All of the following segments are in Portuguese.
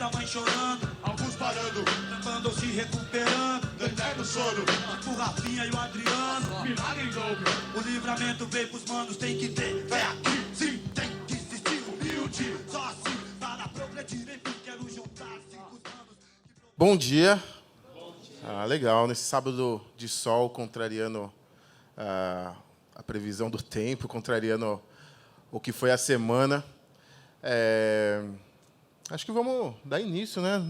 muita mãe chorando, alguns parando, andam se recuperando, do eterno sono. o Rafinha e o Adriano. Milagre em dobro. O livramento veio pros manos, tem que ter fé aqui, sim, tem que existir humilde. Só assim para progredir, enfim, quero juntar-se com os manos. Bom dia. Legal, nesse sábado de sol, contrariando a previsão do tempo, contrariando o que foi a semana. Acho que vamos dar início, né?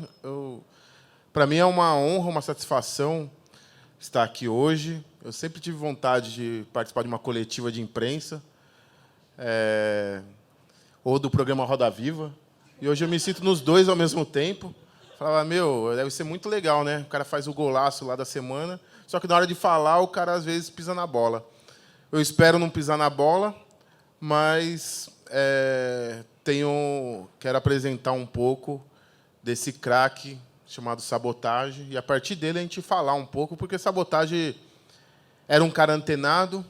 Para mim é uma honra, uma satisfação estar aqui hoje. Eu sempre tive vontade de participar de uma coletiva de imprensa, ou do programa Roda Viva, e hoje eu me sinto nos dois ao mesmo tempo. Falava, deve ser muito legal, né? O cara faz o golaço lá da semana, só que na hora de falar, o cara às vezes pisa na bola. Eu espero não pisar na bola, mas quero apresentar um pouco desse craque chamado Sabotagem, e a partir dele a gente falar um pouco, porque Sabotagem era um cara antenado,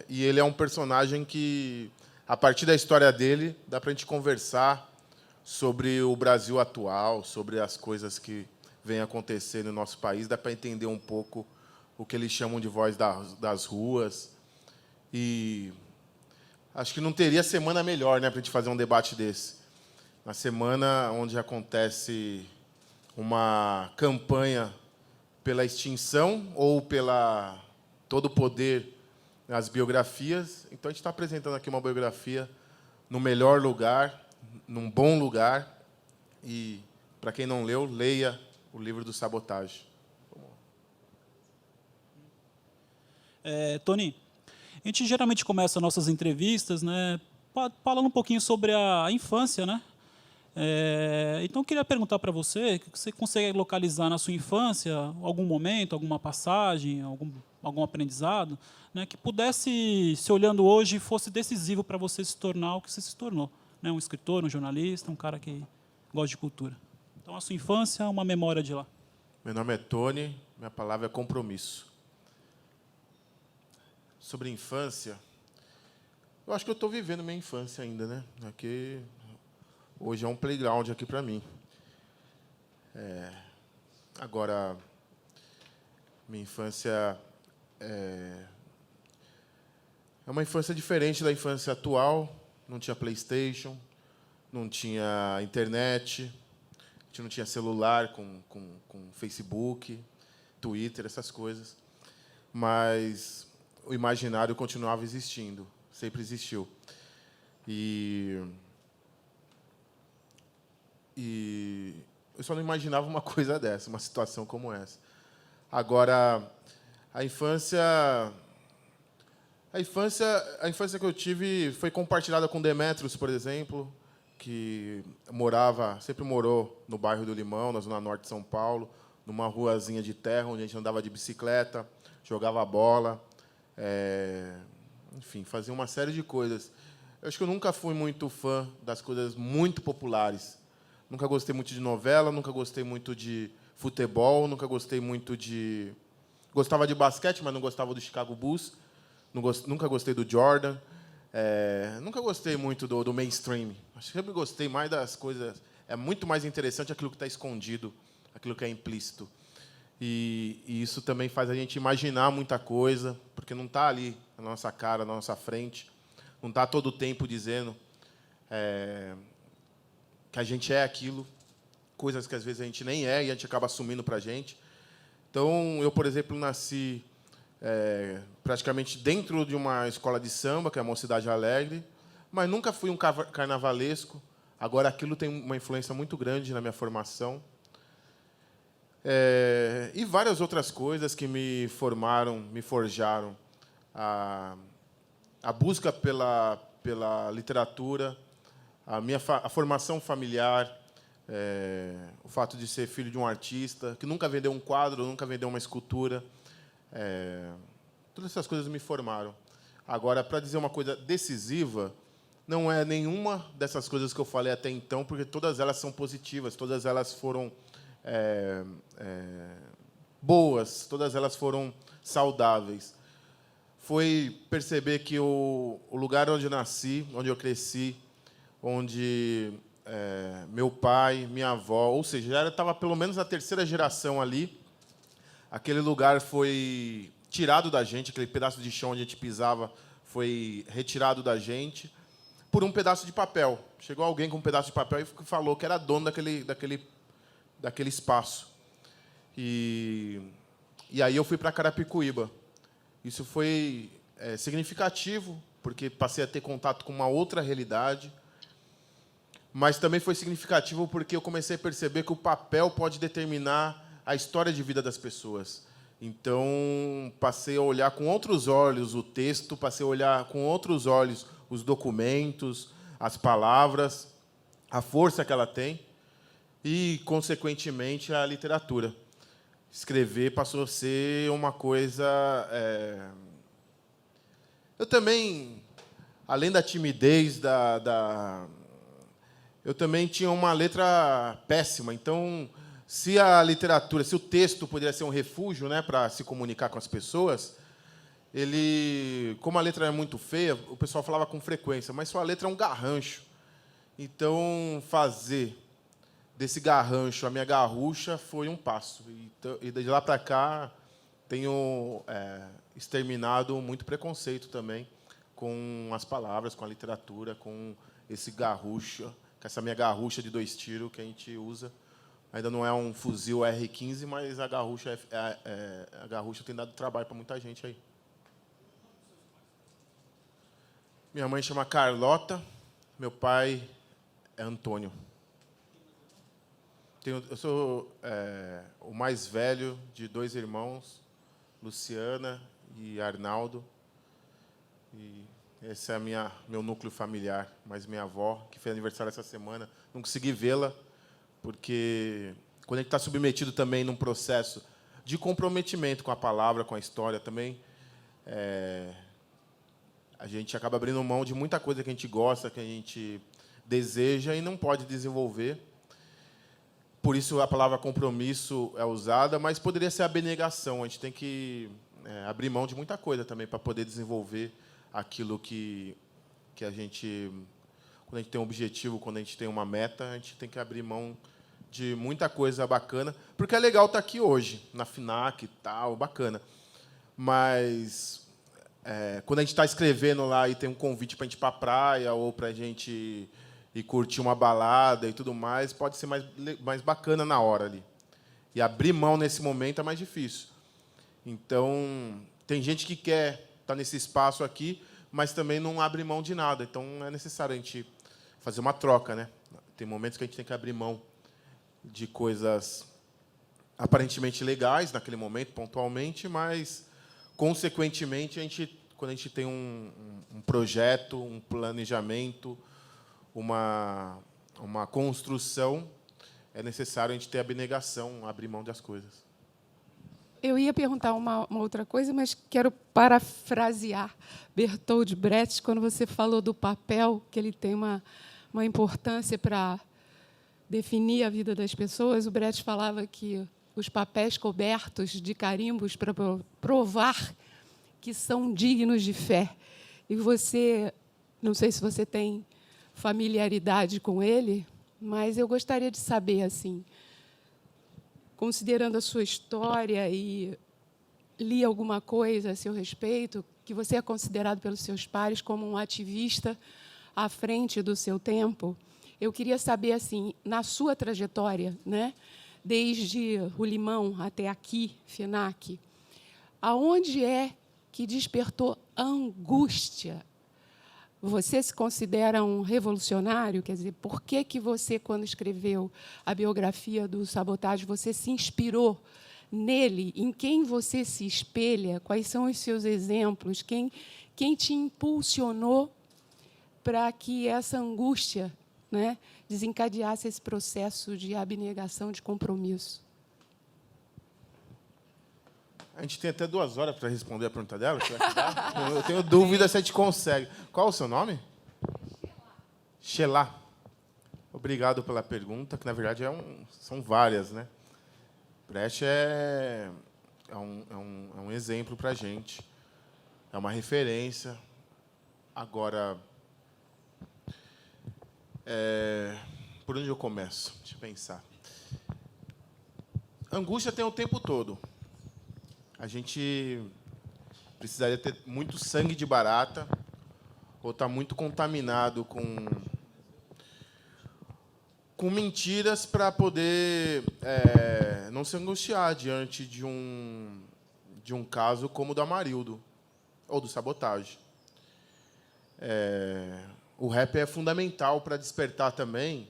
e ele é um personagem que, a partir da história dele, dá para a gente conversar sobre o Brasil atual, sobre as coisas que vêm acontecendo no nosso país, dá para entender um pouco o que eles chamam de voz das ruas. E acho que não teria semana melhor, né, para a gente fazer um debate desse. Na semana onde acontece uma campanha pela extinção ou pela todo o poder nas biografias. Então, a gente está apresentando aqui uma biografia no melhor lugar, num bom lugar. E, para quem não leu, leia o livro do Sabotagem. Tony, a gente geralmente começa nossas entrevistas, né, falando um pouquinho sobre a infância, né? Então, eu queria perguntar para você, que você consegue localizar na sua infância algum momento, alguma passagem, algum aprendizado, né, que pudesse, se olhando hoje, fosse decisivo para você se tornar o que você se tornou, né? Um escritor, um jornalista, um cara que gosta de cultura. Então, a sua infância é uma memória de lá. Meu nome é Tony, minha palavra é compromisso. Sobre infância, eu acho que eu estou vivendo minha infância ainda, né? Aqui, hoje é um playground aqui para mim. Agora, minha infância é uma infância diferente da infância atual. Não tinha PlayStation, não tinha internet, a gente não tinha celular com Facebook, Twitter, essas coisas. Mas o imaginário continuava existindo, sempre existiu. E eu só não imaginava uma coisa dessa, uma situação como essa. Agora, a infância que eu tive foi compartilhada com Demetrios, por exemplo, que sempre morou no bairro do Limão, na zona norte de São Paulo, numa ruazinha de terra, onde a gente andava de bicicleta, jogava bola, enfim, fazia uma série de coisas. Eu acho que eu nunca fui muito fã das coisas muito populares. Nunca gostei muito de novela, nunca gostei muito de futebol, nunca gostei muito de... Gostava de basquete, mas não gostava do Chicago Bulls. Nunca gostei do Jordan. Nunca gostei muito do mainstream. Acho que sempre gostei mais das coisas... É muito mais interessante aquilo que está escondido, aquilo que é implícito. E isso também faz a gente imaginar muita coisa, porque não está ali na nossa cara, na nossa frente. Não está todo o tempo dizendo que a gente é aquilo, coisas que às vezes a gente nem é e a gente acaba assumindo para a gente. Então, eu, por exemplo, nasci praticamente dentro de uma escola de samba, que é a Mocidade Alegre, mas nunca fui um carnavalesco. Agora, aquilo tem uma influência muito grande na minha formação. E várias outras coisas que me formaram, me forjaram. A busca pela literatura, a formação familiar, o fato de ser filho de um artista, que nunca vendeu um quadro, nunca vendeu uma escultura. Todas essas coisas me formaram. Agora, para dizer uma coisa decisiva, não é nenhuma dessas coisas que eu falei até então, porque todas elas são positivas, todas elas foram boas, todas elas foram saudáveis. Foi perceber que o lugar onde eu nasci, onde eu cresci, onde meu pai, minha avó, ou seja, já estava pelo menos na terceira geração ali. Aquele lugar foi tirado da gente, aquele pedaço de chão onde a gente pisava foi retirado da gente por um pedaço de papel. Chegou alguém com um pedaço de papel e falou que era dono daquele espaço. E aí eu fui para Carapicuíba. Isso foi significativo, porque passei a ter contato com uma outra realidade, mas também foi significativo porque eu comecei a perceber que o papel pode determinar a história de vida das pessoas. Então, passei a olhar com outros olhos o texto, passei a olhar com outros olhos os documentos, as palavras, a força que ela tem e, consequentemente, a literatura. Escrever passou a ser uma coisa... Eu também, além da timidez, eu também tinha uma letra péssima. Então, se a literatura, se o texto poderia ser um refúgio, né, para se comunicar com as pessoas, como a letra é muito feia, o pessoal falava com frequência, mas sua letra é um garrancho. Então, fazer desse garrancho a minha garrucha foi um passo. E de lá para cá, tenho exterminado muito preconceito também com as palavras, com a literatura, com esse garrucha, com essa minha garrucha de 2 tiros que a gente usa. Ainda não é um fuzil R15, mas a garrucha tem dado trabalho para muita gente aí. Minha mãe chama Carlota, meu pai é Antônio. Eu sou o mais velho de 2 irmãos, Luciana e Arnaldo. E esse é meu núcleo familiar. Mas minha avó, que fez aniversário essa semana, não consegui vê-la, porque quando a gente está submetido também num processo de comprometimento com a palavra, com a história também, a gente acaba abrindo mão de muita coisa que a gente gosta, que a gente deseja e não pode desenvolver. Por isso a palavra compromisso é usada, mas poderia ser abnegação. A gente tem que abrir mão de muita coisa também para poder desenvolver aquilo que a gente... Quando a gente tem um objetivo, quando a gente tem uma meta, a gente tem que abrir mão de muita coisa bacana, porque é legal estar aqui hoje, na FINAC e tal, bacana. Mas quando a gente está escrevendo lá e tem um convite para a gente ir para a praia ou para a gente ir curtir uma balada e tudo mais, pode ser mais bacana na hora ali. E abrir mão nesse momento é mais difícil. Então, tem gente que quer estar nesse espaço aqui, mas também não abre mão de nada. Então, é necessário a gente fazer uma troca, né? Tem momentos que a gente tem que abrir mão de coisas aparentemente legais naquele momento, pontualmente, mas, consequentemente, quando a gente tem um projeto, um planejamento, uma construção, é necessário a gente ter abnegação, abrir mão das coisas. Eu ia perguntar uma outra coisa, mas quero parafrasear Bertold Brecht, quando você falou do papel, que ele tem uma importância para definir a vida das pessoas. O Brecht falava que os papéis cobertos de carimbos para provar que são dignos de fé. E você, não sei se você tem familiaridade com ele, mas eu gostaria de saber, assim, considerando a sua história e li alguma coisa a seu respeito, que você é considerado pelos seus pares como um ativista à frente do seu tempo. Eu queria saber, assim, na sua trajetória, né, desde o Limão até aqui, FINAC, aonde é que despertou a angústia? Você se considera um revolucionário? Quer dizer, por que você, quando escreveu a biografia do Sabotagem, você se inspirou nele? Em quem você se espelha? Quais são os seus exemplos? Quem te impulsionou para que essa angústia, né, desencadeasse esse processo de abnegação, de compromisso? A gente tem até 2 horas para responder a pergunta dela. Será que dá? Eu tenho dúvida se a gente consegue. Qual o seu nome? Sheila. Obrigado pela pergunta, que, na verdade, são várias, né? Brecht é um exemplo para a gente. É uma referência. Agora, Por onde eu começo? Deixa eu pensar. Angústia tem o tempo todo. A gente precisaria ter muito sangue de barata ou estar muito contaminado com mentiras para poder não se angustiar diante de um caso como o do Amarildo ou do Sabotagem. O rap é fundamental para despertar também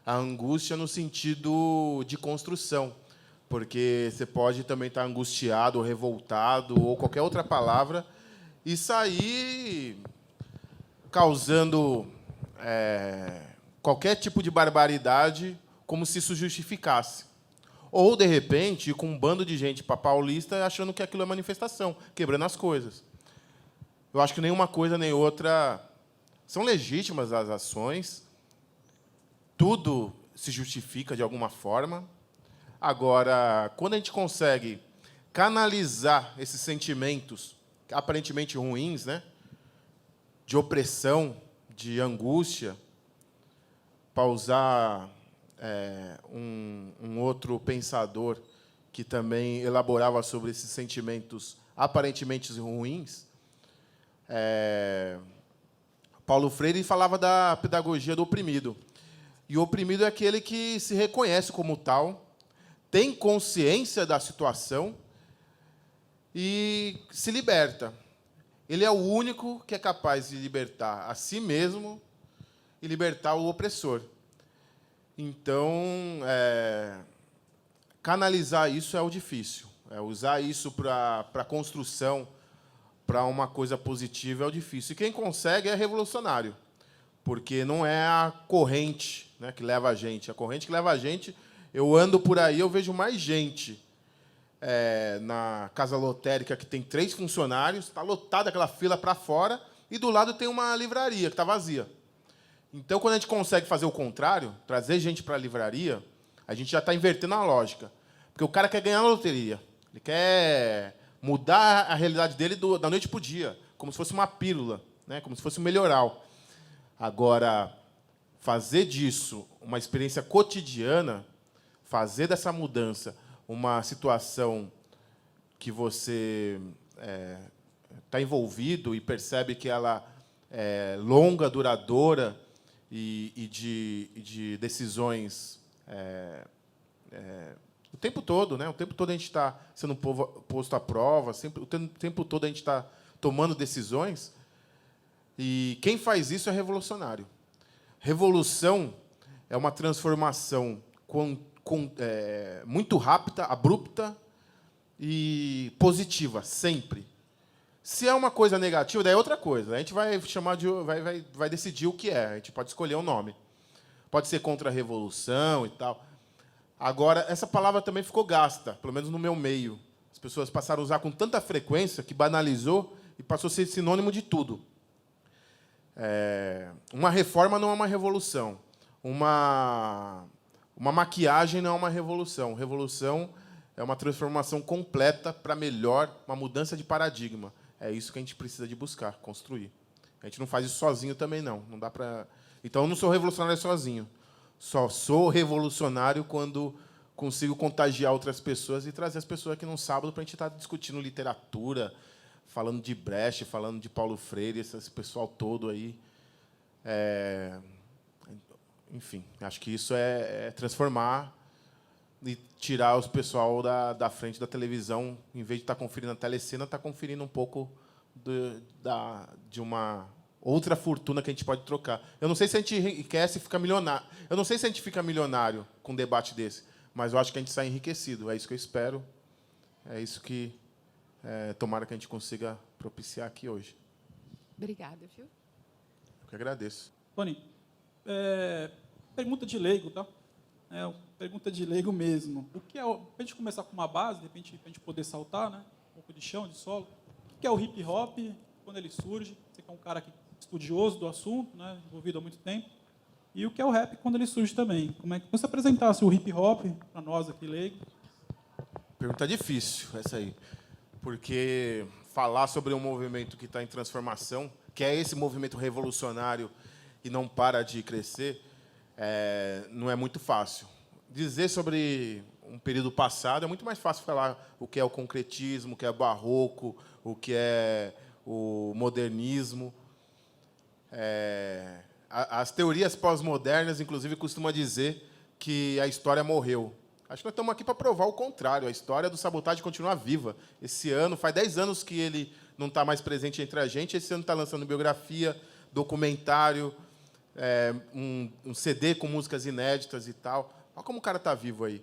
a angústia no sentido de construção, porque você pode também estar angustiado, ou revoltado, ou qualquer outra palavra, e sair causando qualquer tipo de barbaridade como se isso justificasse. Ou, de repente, ir com um bando de gente para Paulista achando que aquilo é manifestação, quebrando as coisas. Eu acho que nenhuma coisa nem outra são legítimas as ações, tudo se justifica de alguma forma. Agora, quando a gente consegue canalizar esses sentimentos aparentemente ruins, né, de opressão, de angústia, para usar um outro pensador que também elaborava sobre esses sentimentos aparentemente ruins, Paulo Freire falava da pedagogia do oprimido. E o oprimido é aquele que se reconhece como tal, tem consciência da situação e se liberta. Ele é o único que é capaz de libertar a si mesmo e libertar o opressor. Então, canalizar isso é o difícil. Usar isso para a construção, para uma coisa positiva, é o difícil. E quem consegue é revolucionário, porque não é a corrente, né, que leva a gente. A corrente que leva a gente, eu ando por aí, eu vejo mais gente na casa lotérica, que tem 3 funcionários, está lotada aquela fila para fora, e do lado tem uma livraria que está vazia. Então, quando a gente consegue fazer o contrário, trazer gente para a livraria, a gente já está invertendo a lógica. Porque o cara quer ganhar na loteria. Ele quer mudar a realidade dele da noite para o dia, como se fosse uma pílula, né? Como se fosse um melhoral. Agora, fazer disso uma experiência cotidiana, fazer dessa mudança uma situação que você está envolvido e percebe que ela é longa, duradoura e de decisões o tempo todo, né? O tempo todo a gente está sendo posto à prova, sempre, o tempo todo a gente está tomando decisões. E quem faz isso é revolucionário. Revolução é uma transformação muito rápida, abrupta e positiva, sempre. Se é uma coisa negativa, daí é outra coisa. A gente vai chamar vai decidir o que é. A gente pode escolher um nome. Pode ser contra a revolução e tal. Agora, essa palavra também ficou gasta, pelo menos no meu meio. As pessoas passaram a usar com tanta frequência que banalizou e passou a ser sinônimo de tudo. Uma reforma não é uma revolução. Uma maquiagem não é uma revolução. Revolução é uma transformação completa para melhor, uma mudança de paradigma. É isso que a gente precisa de buscar, construir. A gente não faz isso sozinho também, não. Não dá para. Então, eu não sou revolucionário sozinho. Só sou revolucionário quando consigo contagiar outras pessoas e trazer as pessoas aqui num sábado para a gente estar discutindo literatura, falando de Brecht, falando de Paulo Freire, esse pessoal todo aí. Enfim, acho que isso é transformar e tirar os pessoal da frente da televisão, em vez de estar conferindo a telecena, estar conferindo um pouco de uma outra fortuna que a gente pode trocar. Eu não sei se a gente enriquece e fica milionário. Eu não sei se a gente fica milionário com um debate desse, mas eu acho que a gente sai enriquecido. É isso que eu espero. É isso que tomara que a gente consiga propiciar aqui hoje. Obrigada, viu? Eu que agradeço. Tony, pergunta de leigo, tá? Pergunta de leigo mesmo. O que é, para a gente começar com uma base, de repente, para a gente poder saltar, né? Um pouco de chão, de solo. O que é o hip hop, quando ele surge? Você que é um cara estudioso do assunto, né? Envolvido há muito tempo. E o que é o rap quando ele surge também? Como é que você apresentasse o hip hop para nós aqui, leigo? Pergunta difícil essa aí, porque falar sobre um movimento que está em transformação, que é esse movimento revolucionário e não para de crescer, não é muito fácil. Dizer sobre um período passado é muito mais fácil falar o que é o concretismo, o que é o barroco, o que é o modernismo. As teorias pós-modernas, inclusive, costumam dizer que a história morreu. Acho que nós estamos aqui para provar o contrário. A história do Sabotagem continua viva. Esse ano, faz 10 anos que ele não está mais presente entre a gente. Esse ano está lançando biografia, documentário, um CD com músicas inéditas e tal. Olha como o cara está vivo aí.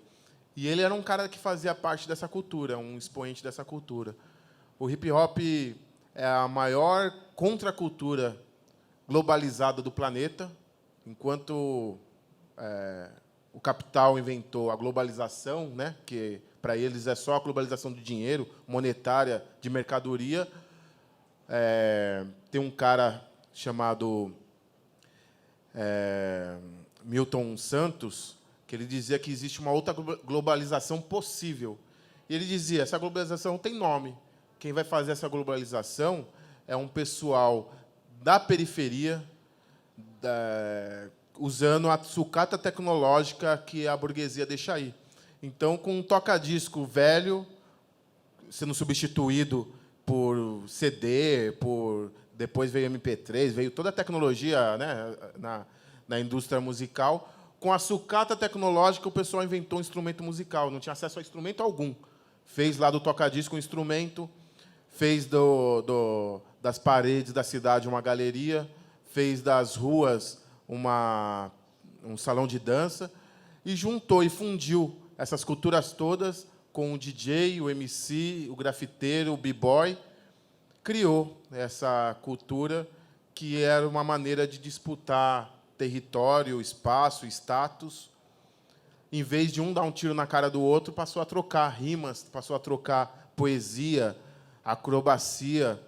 E ele era um cara que fazia parte dessa cultura, um expoente dessa cultura. O hip-hop é a maior contracultura globalizada do planeta, enquanto o capital inventou a globalização, né, que para eles é só a globalização do dinheiro, monetária, de mercadoria. Tem um cara chamado Milton Santos, que ele dizia que existe uma outra globalização possível. E ele dizia, essa globalização tem nome. Quem vai fazer essa globalização é um pessoal da periferia, usando a sucata tecnológica que a burguesia deixa aí. Então, com um toca-disco velho, sendo substituído por CD, depois veio MP3, veio toda a tecnologia, né, na indústria musical. Com a sucata tecnológica, o pessoal inventou um instrumento musical. Não tinha acesso a instrumento algum. Fez lá do toca-disco um instrumento, fez das paredes da cidade uma galeria, fez das ruas um salão de dança e juntou e fundiu essas culturas todas com o DJ, o MC, o grafiteiro, o b-boy. Criou essa cultura que era uma maneira de disputar território, espaço, status. Em vez de um dar um tiro na cara do outro, passou a trocar rimas, passou a trocar poesia, acrobacia,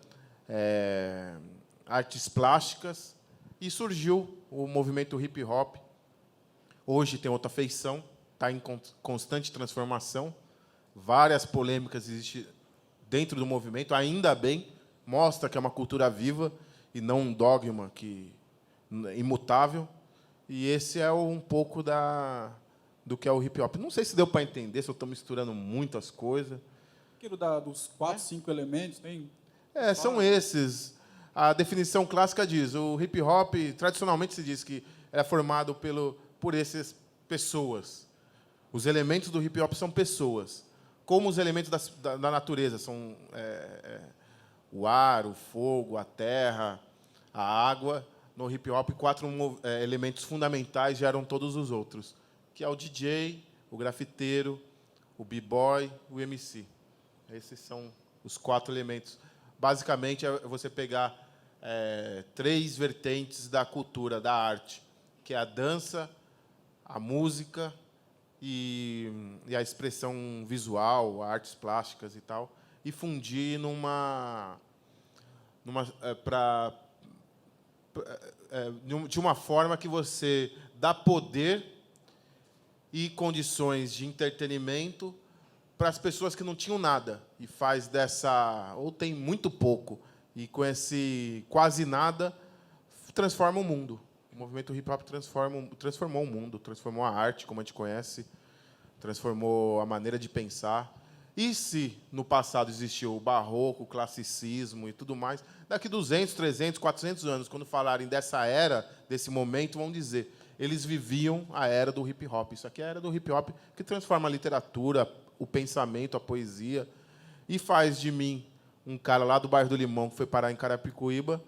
artes plásticas, e surgiu o movimento hip-hop. Hoje tem outra feição, está em constante transformação, várias polêmicas existem dentro do movimento, ainda bem, mostra que é uma cultura viva e não um dogma imutável. E esse é um pouco do que é o hip-hop. Não sei se deu para entender, se eu estou misturando muitas coisas. Aquilo dos 4, 5 elementos, tem... São esses. A definição clássica diz, o hip-hop, tradicionalmente se diz que é formado por essas pessoas. Os elementos do hip-hop são pessoas. Como os elementos da natureza são o ar, o fogo, a terra, a água, no hip-hop, 4 elementos fundamentais geram todos os outros, que é o DJ, o grafiteiro, o b-boy, o MC. Esses são os 4 elementos. Basicamente, é você pegar 3 vertentes da cultura, da arte, que é a dança, a música e a expressão visual, artes plásticas e tal, e fundir de uma forma que você dá poder e condições de entretenimento para as pessoas que não tinham nada, e faz ou tem muito pouco, e com esse quase nada, transforma o mundo. O movimento hip-hop transformou o mundo, transformou a arte, como a gente conhece, transformou a maneira de pensar. E se, no passado, existiu o barroco, o classicismo e tudo mais, daqui 200, 300, 400 anos, quando falarem dessa era, desse momento, vão dizer, eles viviam a era do hip-hop. Isso aqui é a era do hip-hop que transforma a literatura, o pensamento, a poesia, e faz de mim, um cara lá do bairro do Limão, que foi parar em Carapicuíba,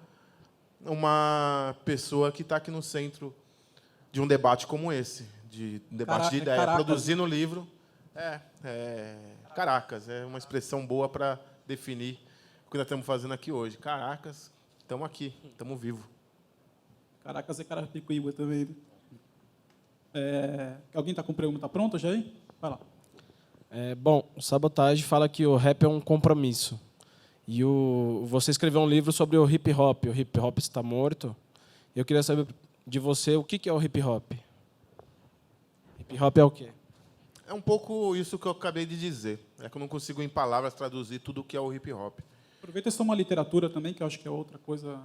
uma pessoa que está aqui no centro de um debate como esse, de um debate de ideia, Caracas. produzindo livro. Caracas, é uma expressão boa para definir o que nós estamos fazendo aqui hoje. Caracas, estamos aqui, estamos vivos. Caracas é Carapicuíba também. Alguém está com pergunta pronta, já aí? Vai lá. Bom, o Sabotagem fala que o rap é um compromisso. E você escreveu um livro sobre o hip-hop. O hip-hop está morto. Eu queria saber de você o que é o hip-hop. Hip-hop é o quê? É um pouco isso que eu acabei de dizer. É que eu não consigo, em palavras, traduzir tudo o que é o hip-hop. Aproveita isso uma literatura também, que eu acho que é outra coisa.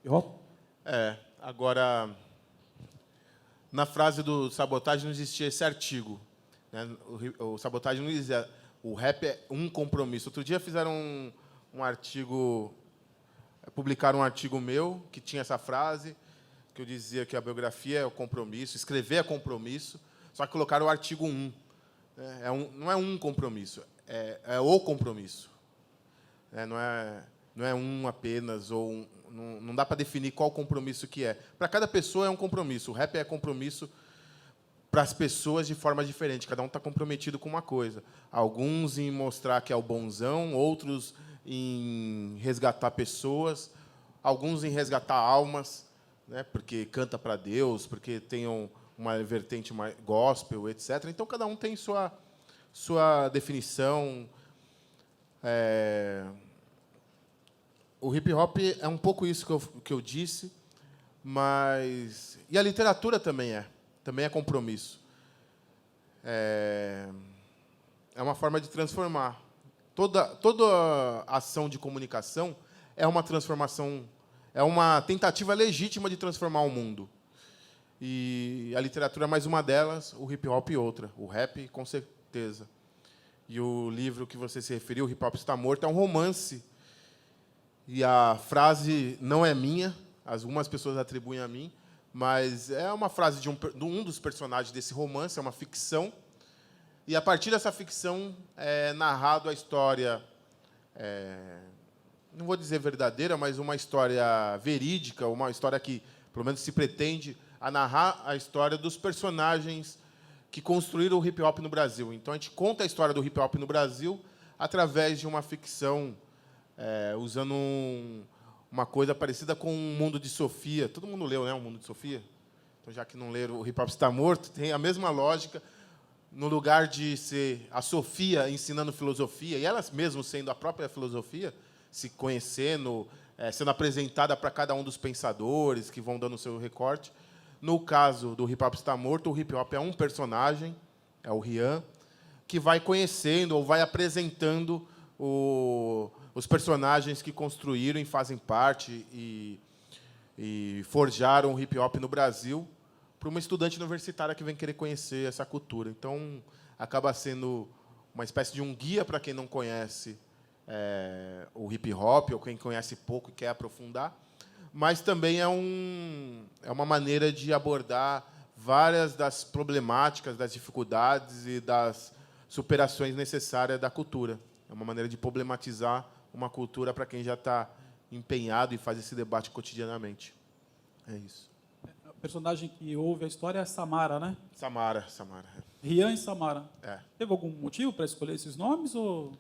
Hip-hop? Agora, na frase do Sabotagem não existia esse artigo. Né? O Sabotagem não dizia o rap é um compromisso. Outro dia fizeram um artigo, publicaram um artigo meu que tinha essa frase, que eu dizia que a biografia é o compromisso, escrever é compromisso, só que colocaram o artigo 1. Né? Não é um compromisso, é o compromisso. Não é um apenas, ou não dá para definir qual compromisso que é. Para cada pessoa é um compromisso. O rap é compromisso para as pessoas de forma diferente. Cada um está comprometido com uma coisa. Alguns em mostrar que é o bonzão, outros em resgatar pessoas, alguns em resgatar almas, né, porque canta para Deus, porque tem uma vertente mais gospel, etc. Então, cada um tem sua definição. O hip-hop é um pouco isso que eu disse, mas... E a literatura também é compromisso. É uma forma de transformar. Toda ação de comunicação é uma transformação, é uma tentativa legítima de transformar o mundo. E a literatura é mais uma delas, o hip-hop outra. O rap, com certeza. E o livro que você se referiu, O Hip Hop Está Morto, é um romance. E a frase não é minha, algumas pessoas atribuem a mim, mas é uma frase de um dos personagens desse romance, é uma ficção. E, a partir dessa ficção, é narrado a história, não vou dizer verdadeira, mas uma história verídica, uma história que, pelo menos, se pretende a narrar a história dos personagens que construíram o hip-hop no Brasil. Então, a gente conta a história do hip-hop no Brasil através de uma ficção, usando uma coisa parecida com o Mundo de Sofia. Todo mundo leu, né, o Mundo de Sofia? Então, já que não leram, o hip-hop está morto, tem a mesma lógica. No lugar de ser a Sofia ensinando filosofia, e elas mesmas sendo a própria filosofia, se conhecendo, sendo apresentada para cada um dos pensadores que vão dando o seu recorte. No caso do Hip Hop Está Morto, o hip-hop é um personagem, é o Rian, que vai conhecendo ou vai apresentando os personagens que construíram e fazem parte e forjaram o hip-hop no Brasil, para uma estudante universitária que vem querer conhecer essa cultura. Então, acaba sendo uma espécie de um guia para quem não conhece o hip-hop, ou quem conhece pouco e quer aprofundar, mas também é uma maneira de abordar várias das problemáticas, das dificuldades e das superações necessárias da cultura. É uma maneira de problematizar uma cultura para quem já está empenhado e faz esse debate cotidianamente. É isso. O personagem que ouve a história é a Samara, né? Samara. Rian e Samara. É. Teve algum motivo para escolher esses nomes? Ou...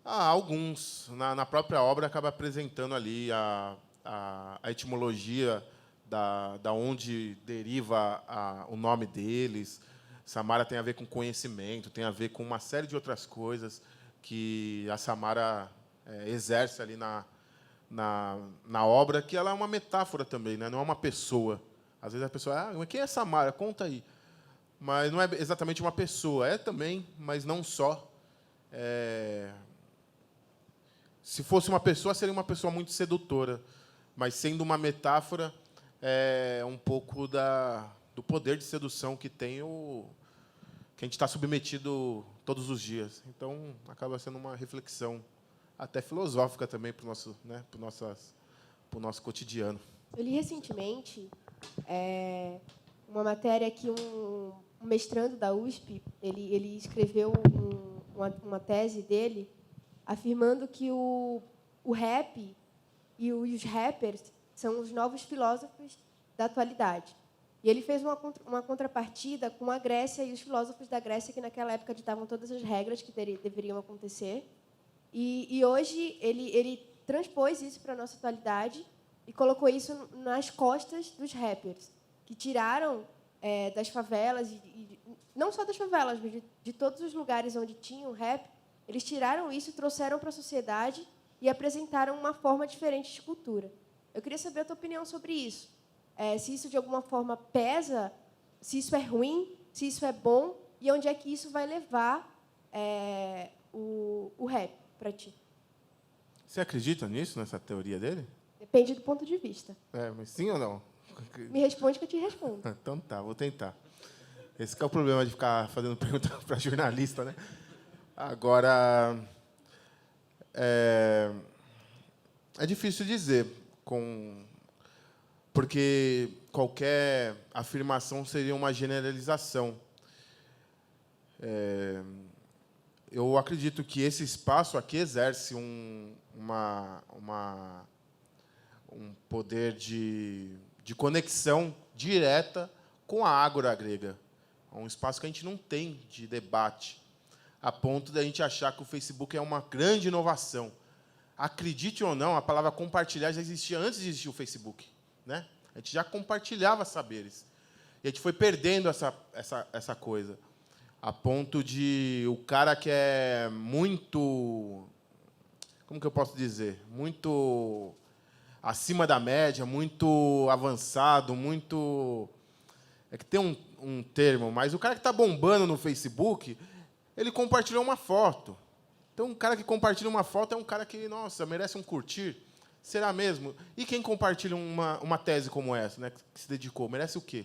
Alguns. Na própria obra acaba apresentando ali a etimologia da onde deriva o nome deles. Samara tem a ver com conhecimento, tem a ver com uma série de outras coisas que a Samara exerce ali na obra, que ela é uma metáfora também, né? Não é uma pessoa. Às vezes a pessoa, quem é Samara? Conta aí. Mas não é exatamente uma pessoa. É também, mas não só. Se fosse uma pessoa, seria uma pessoa muito sedutora. Mas, sendo uma metáfora, é um pouco do poder de sedução que tem que a gente está submetido todos os dias. Então, acaba sendo uma reflexão até filosófica também para o nosso, né, pro nosso cotidiano. Eu li recentemente uma matéria que um mestrando da USP ele escreveu uma tese dele afirmando que o rap e os rappers são os novos filósofos da atualidade. E ele fez uma contrapartida com a Grécia e os filósofos da Grécia, que naquela época ditavam todas as regras que deveriam acontecer. E hoje ele transpôs isso para a nossa atualidade e colocou isso nas costas dos rappers, que tiraram das favelas, e não só das favelas, mas de todos os lugares onde tinha o rap, eles tiraram isso, trouxeram para a sociedade e apresentaram uma forma diferente de cultura. Eu queria saber a tua opinião sobre isso. Se isso, de alguma forma, pesa, se isso é ruim, se isso é bom, e onde é que isso vai levar o rap para ti. Você acredita nisso, nessa teoria dele? Depende do ponto de vista. Mas sim ou não? Me responde que eu te respondo. Então tá, vou tentar. Esse que é o problema de ficar fazendo pergunta para jornalista, né? Agora, é difícil dizer, porque qualquer afirmação seria uma generalização. Eu acredito que esse espaço aqui exerce um poder de conexão direta com a ágora grega. É um espaço que a gente não tem de debate, a ponto de a gente achar que o Facebook é uma grande inovação. Acredite ou não, a palavra compartilhar já existia antes de existir o Facebook, né? A gente já compartilhava saberes. E a gente foi perdendo essa coisa, a ponto de o cara que é muito... Como que eu posso dizer? Muito acima da média, muito avançado, muito... É que tem um termo, mas o cara que está bombando no Facebook, ele compartilhou uma foto. Então, um cara que compartilha uma foto é um cara que, nossa, merece um curtir. Será mesmo? E quem compartilha uma tese como essa, né, que se dedicou, merece o quê?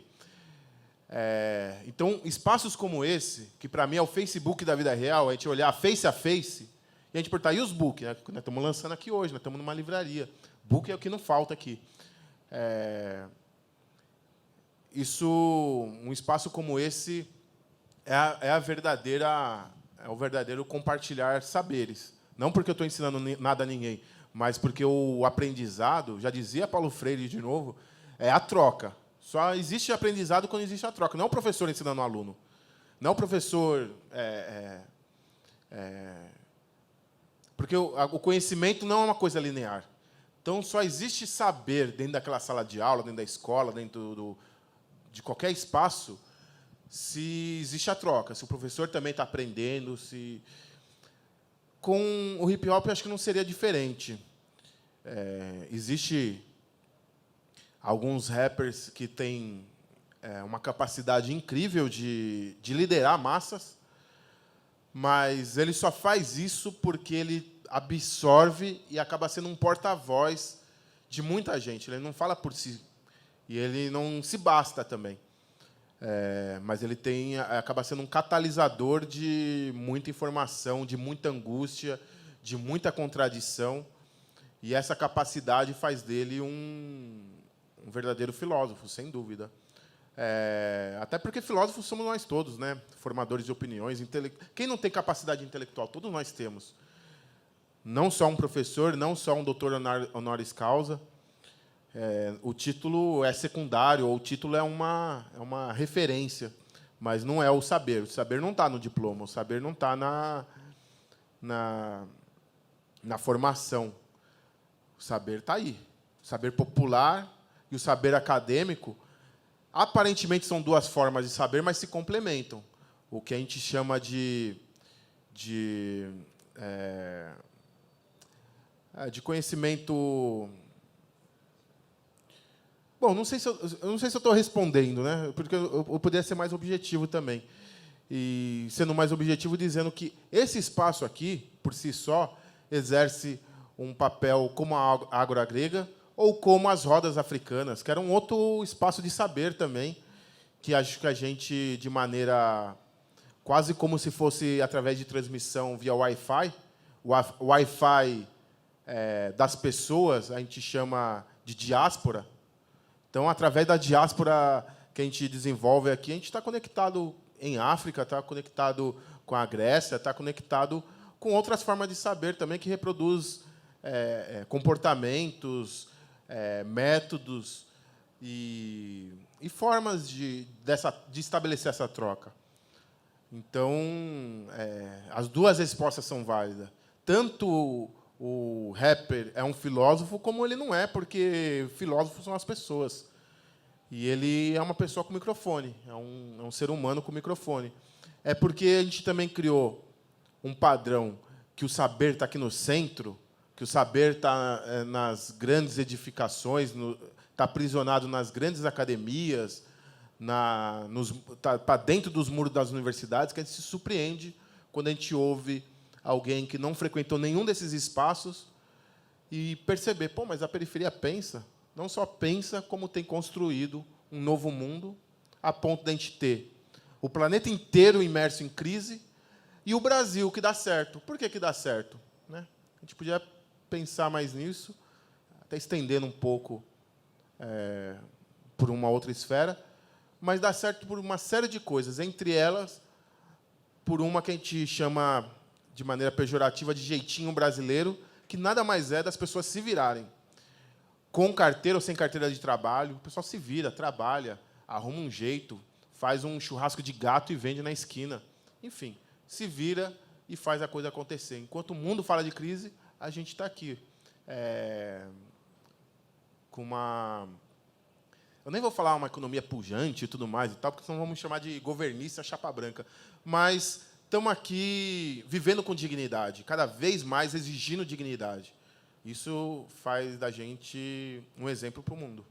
Então, espaços como esse, que para mim é o Facebook da vida real, a gente olhar face a face, e a gente perguntar, e os book? Né? Nós estamos lançando aqui hoje, nós estamos numa livraria. Book é o que não falta aqui. Um espaço como esse é o verdadeiro compartilhar saberes. Não porque eu estou ensinando nada a ninguém, mas porque o aprendizado, já dizia Paulo Freire de novo, é a troca. Só existe aprendizado quando existe a troca. Não é o professor ensinando o aluno. Não é o professor... porque o conhecimento não é uma coisa linear. Então, só existe saber dentro daquela sala de aula, dentro da escola, dentro de qualquer espaço, se existe a troca, se o professor também está aprendendo, se... Com o hip-hop, eu acho que não seria diferente. Existe alguns rappers que têm uma capacidade incrível de liderar massas, mas ele só faz isso porque ele absorve e acaba sendo um porta-voz de muita gente. Ele não fala por si. E ele não se basta também. Mas ele acaba sendo um catalisador de muita informação, de muita angústia, de muita contradição. E essa capacidade faz dele um verdadeiro filósofo, sem dúvida. Até porque filósofos somos nós todos, né? Formadores de opiniões. Quem não tem capacidade intelectual? Todos nós temos. Não só um professor, não só um doutor honoris causa. O título é secundário, ou o título é uma referência, mas não é o saber. O saber não está no diploma, o saber não está na formação. O saber está aí. O saber popular e o saber acadêmico, aparentemente, são duas formas de saber, mas se complementam. O que a gente chama de conhecimento... Bom, eu não sei se eu estou respondendo, né? Porque eu poderia ser mais objetivo também. E sendo mais objetivo, dizendo que esse espaço aqui, por si só, exerce um papel como a ágora grega ou como as rodas africanas, que era um outro espaço de saber também, que acho que a gente, de maneira quase como se fosse através de transmissão via Wi-Fi, o Wi-Fi das pessoas, a gente chama de diáspora. Então, através da diáspora que a gente desenvolve aqui, a gente está conectado em África, está conectado com a Grécia, está conectado com outras formas de saber também, que reproduz comportamentos, métodos e formas de estabelecer essa troca. Então, as duas respostas são válidas. Tanto o rapper é um filósofo, como ele não é, porque filósofos são as pessoas. E ele é uma pessoa com microfone, é um ser humano com microfone. É porque a gente também criou um padrão que o saber está aqui no centro, que o saber está nas grandes edificações, está aprisionado nas grandes academias, está dentro dos muros das universidades, que a gente se surpreende quando a gente ouve alguém que não frequentou nenhum desses espaços e perceber, pô, mas a periferia pensa, não só pensa, como tem construído um novo mundo, a ponto de a gente ter o planeta inteiro imerso em crise e o Brasil, que dá certo. Por que dá certo? Né? A gente podia pensar mais nisso, até estendendo um pouco por uma outra esfera, mas dá certo por uma série de coisas, entre elas, por uma que a gente chama, de maneira pejorativa, de jeitinho brasileiro, que nada mais é das pessoas se virarem. Com carteira ou sem carteira de trabalho, o pessoal se vira, trabalha, arruma um jeito, faz um churrasco de gato e vende na esquina. Enfim, se vira e faz a coisa acontecer. Enquanto o mundo fala de crise, a gente está aqui. Com uma... Eu nem vou falar uma economia pujante e tudo mais, e tal, porque senão vamos chamar de governista chapa branca. Mas estamos aqui vivendo com dignidade, cada vez mais exigindo dignidade. Isso faz da gente um exemplo para o mundo.